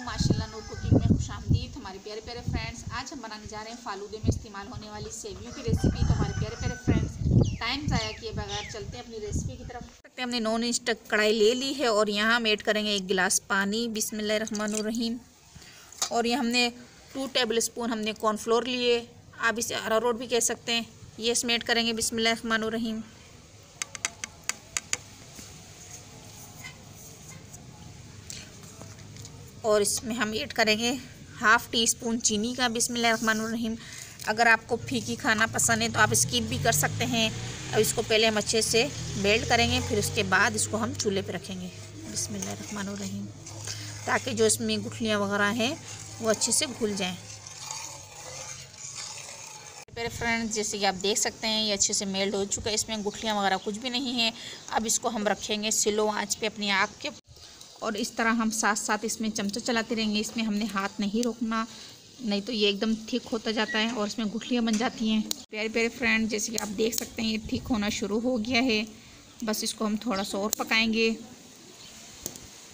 माशाल्लाह नूर कुकिंग में खुशामदीद हमारे प्यारे प्यारे फ्रेंड्स। आज हम बनाने जा रहे हैं फालूदे में इस्तेमाल होने वाली सेवियों की रेसिपी। तो हमारे प्यारे प्यारे फ्रेंड्स टाइम ज़ाया किए बगैर चलते हैं अपनी रेसिपी की तरफ। हमने नॉन स्टिक कढ़ाई ले ली है और यहाँ हम ऐड करेंगे 1 गिलास पानी। बिस्मिल्लाहिर्रहमानिर्रहीम। और ये हमने 2 टेबल स्पून हमने कॉर्नफ्लोर लिए, आप इसे अरारोट भी कह सकते हैं। ये इसमें ऐड करेंगे बिस्मिल्लाहिर्रहमानिर्रहीम। और इसमें हम ऐड करेंगे 1/2 टीस्पून चीनी का बिस्मिल्लाहिर्रहमानिर्रहीम। अगर आपको फीकी खाना पसंद है तो आप स्किप भी कर सकते हैं। अब इसको पहले हम अच्छे से मेल्ट करेंगे, फिर उसके बाद इसको हम चूल्हे पे रखेंगे बिस्मिल्लाहिर्रहमानिर्रहीम, ताकि जो इसमें गुठलियाँ वगैरह हैं वो अच्छे से घुल जाएं। मेरे फ्रेंड्स जैसे कि आप देख सकते हैं ये अच्छे से मेल्ट हो चुका है, इसमें गुठलियाँ वगैरह कुछ भी नहीं है। अब इसको हम रखेंगे स्लो आंच पे अपनी आग के, और इस तरह हम साथ साथ इसमें चमचा चलाते रहेंगे। इसमें हमने हाथ नहीं रोकना, नहीं तो ये एकदम थिक होता जाता है और इसमें गुठलियाँ बन जाती हैं। प्यारे प्यारे फ्रेंड जैसे कि आप देख सकते हैं ये थिक होना शुरू हो गया है। बस इसको हम थोड़ा सा और पकाएंगे।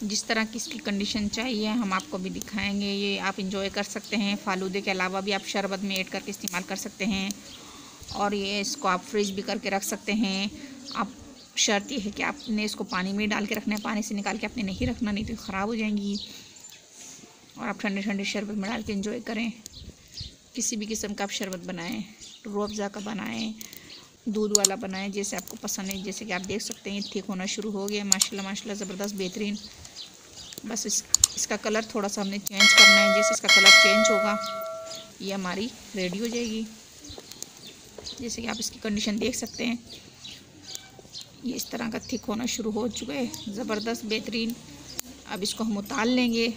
जिस तरह की इसकी कंडीशन चाहिए हम आपको भी दिखाएंगे। ये आप इंजॉय कर सकते हैं। फालूदे के अलावा भी आप शरबत में ऐड करके इस्तेमाल कर सकते हैं, और ये इसको आप फ्रिज भी करके रख सकते हैं। आप शर्त ये है कि आपने इसको पानी में डाल के रखना है, पानी से निकाल के आपने नहीं रखना, नहीं तो ख़राब हो जाएंगी। और आप ठंडे ठंडे शरबत में डाल के एंजॉय करें। किसी भी किस्म का आप शरबत बनाएं, रूह अफ़ज़ा का बनाएं, दूध वाला बनाएं, जैसे आपको पसंद है। जैसे कि आप देख सकते हैं ठीक होना शुरू हो गया माशाल्लाह माशाल्लाह, ज़बरदस्त बेहतरीन। बस इसका कलर थोड़ा सा हमने चेंज करना है। जैसे इसका कलर चेंज होगा ये हमारी रेडी हो जाएगी। जैसे कि आप इसकी कंडीशन देख सकते हैं ये इस तरह का थिक होना शुरू हो चुका है, ज़बरदस्त बेहतरीन। अब इसको हम उतार लेंगे,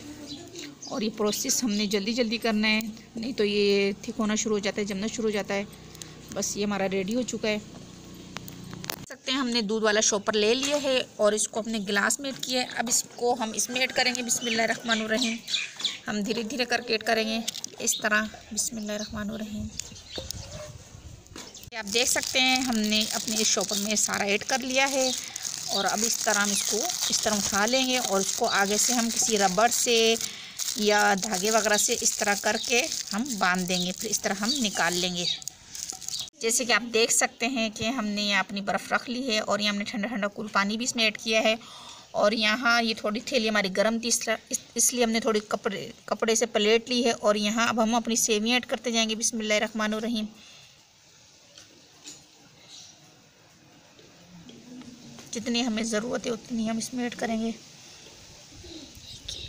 और ये प्रोसेस हमने जल्दी जल्दी करना है, नहीं तो ये थिक होना शुरू हो जाता है, जमना शुरू हो जाता है। बस ये हमारा रेडी हो चुका है। देख सकते हैं हमने दूध वाला शॉपर ले लिया है और इसको अपने गिलास में ऐड किया है। अब इसको हम इसमें ऐड करेंगे बिस्मिल्लाहिर्रहमानिर्रहीम। हम धीरे धीरे करके ऐड करेंगे इस तरह बिस्मिल्लाहिर्रहमानिर्रहीम। आप देख सकते हैं हमने अपने इस शॉपर में सारा ऐड कर लिया है, और अब इस तरह हम इसको इस तरह उठा लेंगे, और इसको आगे से हम किसी रबड़ से या धागे वगैरह से इस तरह करके हम बांध देंगे, फिर इस तरह हम निकाल लेंगे। जैसे कि आप देख सकते हैं कि हमने यहाँ अपनी बर्फ़ रख ली है, और ये हमने ठंडा ठंडा कूल पानी भी इसमें ऐड किया है। और यहाँ ये थोड़ी थैली हमारी गर्म थी, इसलिए हमने थोड़ी कपड़े से प्लेट ली है। और यहाँ अब हम अपनी सेवियाँ ऐड करते जाएंगे बिस्मिल्लाहिर्रहमानिर्रहीम। जितनी हमें ज़रूरत है उतनी हम इसमें ऐड करेंगे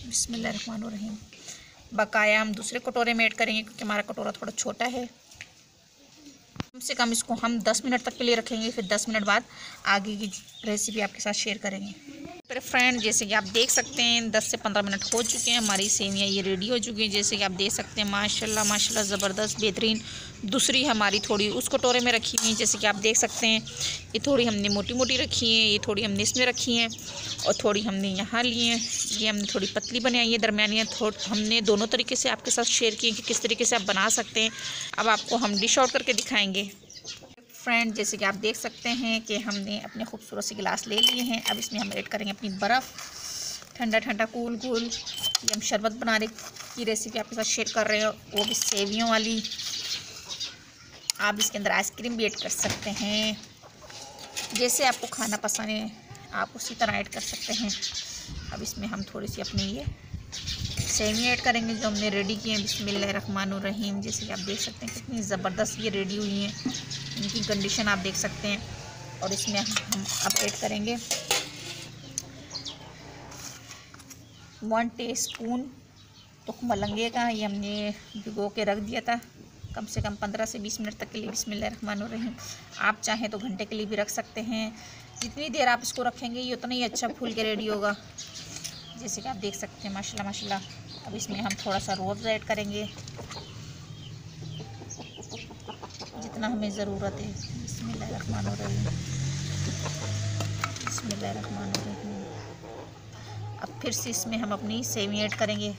बिस्मिल्लाहिर्रहमानिर्रहीम। बकाया हम दूसरे कटोरे में ऐड करेंगे क्योंकि हमारा कटोरा थोड़ा छोटा है। कम से कम इसको हम 10 मिनट तक के लिए रखेंगे, फिर 10 मिनट बाद आगे की रेसिपी आपके साथ शेयर करेंगे। मेरे फ्रेंड जैसे कि आप देख सकते हैं 10 से 15 मिनट हो चुके हैं, हमारी सेवियाँ ये रेडी हो चुकी हैं। जैसे कि आप देख सकते हैं माशाल्लाह माशाल्लाह ज़बरदस्त बेहतरीन। दूसरी हमारी थोड़ी उस कटोरे में रखी हुई है। जैसे कि आप देख सकते हैं ये थोड़ी हमने मोटी मोटी रखी हैं, ये थोड़ी हमने इसमें रखी हैं, और थोड़ी हमने यहाँ ली हैं। ये हमने थोड़ी पतली बनाई है, दरमियानी हमने दोनों तरीके से आपके साथ शेयर किए कि किस तरीके से आप बना सकते हैं। अब आपको हम डिश आउट करके दिखाएँगे। फ्रेंड जैसे कि आप देख सकते हैं कि हमने अपने खूबसूरत से गिलास ले लिए हैं। अब इसमें हम ऐड करेंगे अपनी बर्फ़, ठंडा ठंडा कूल कूल। ये हम शरबत बनाने की रेसिपी आपके साथ शेयर कर रहे हो, वो भी सेवियों वाली। आप इसके अंदर आइसक्रीम भी ऐड कर सकते हैं, जैसे आपको खाना पसंद है आप उसी तरह ऐड कर सकते हैं। अब इसमें हम थोड़ी सी अपनी ये सेवियाँ ऐड करेंगे जो हमने रेडी किए हैं बिस्मिल्लाहिर्रहमानिर्रहीम। जैसे कि आप देख सकते हैं कितनी ज़बरदस्त ये रेडी हुई हैं, इनकी कंडीशन आप देख सकते हैं। और इसमें हम अब ऐड करेंगे 1 टीस्पून तुख्म मलंगे का। ये हमने भिगो के रख दिया था कम से कम 15 से 20 मिनट तक के लिए बिस्मिल्लाहिर्रहमानिर्रहीम। आप चाहें तो घंटे के लिए भी रख सकते हैं। जितनी देर आप इसको रखेंगे ये उतना ही अच्छा फूल के रेडी होगा। जैसे कि आप देख सकते हैं माशाल्लाह माशाल्लाह। अब इसमें हम थोड़ा सा रूह अफ़ज़ा ऐड करेंगे जितना हमें ज़रूरत है। बिस्मिल्लाहिर्रहमानिर्रहीम बिस्मिल्लाहिर्रहमानिर्रहीम। अब फिर से इसमें हम अपनी सेवियाँ ऐड करेंगे।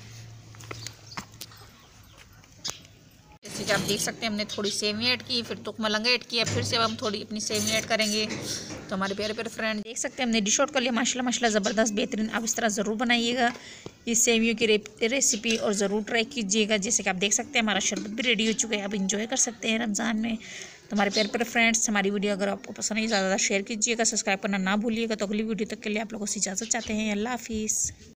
जैसे जैसे कि आप देख सकते हैं हमने थोड़ी सेवई ऐड की, फिर तुक मलंगा ऐड किया, फिर से अब हम थोड़ी अपनी सेवई ऐड करेंगे। तो हमारे प्यारे प्यारे फ्रेंड देख सकते हैं हमने डिश आउट कर लिया। माशाल्लाह माशाल्लाह ज़बरदस्त बेहतरीन। आप इस तरह ज़रूर बनाइएगा इस सेवियों की रेसिपी और ज़रूर ट्राई कीजिएगा। जैसे कि आप देख सकते हैं हमारा शरबत भी रेडी हो चुका है, आप इंजॉय कर सकते हैं रमज़ान में। तो हमारे प्यारे प्यारे फ्रेंड्स, हमारी वीडियो अगर आपको पसंद आई ज़्यादा शेयर कीजिएगा, सब्सक्राइब करना ना भूलिएगा। तो अगली वीडियो तक के लिए आप लोगों से इजाज़त चाहते हैं। अल्लाह हाफिज़।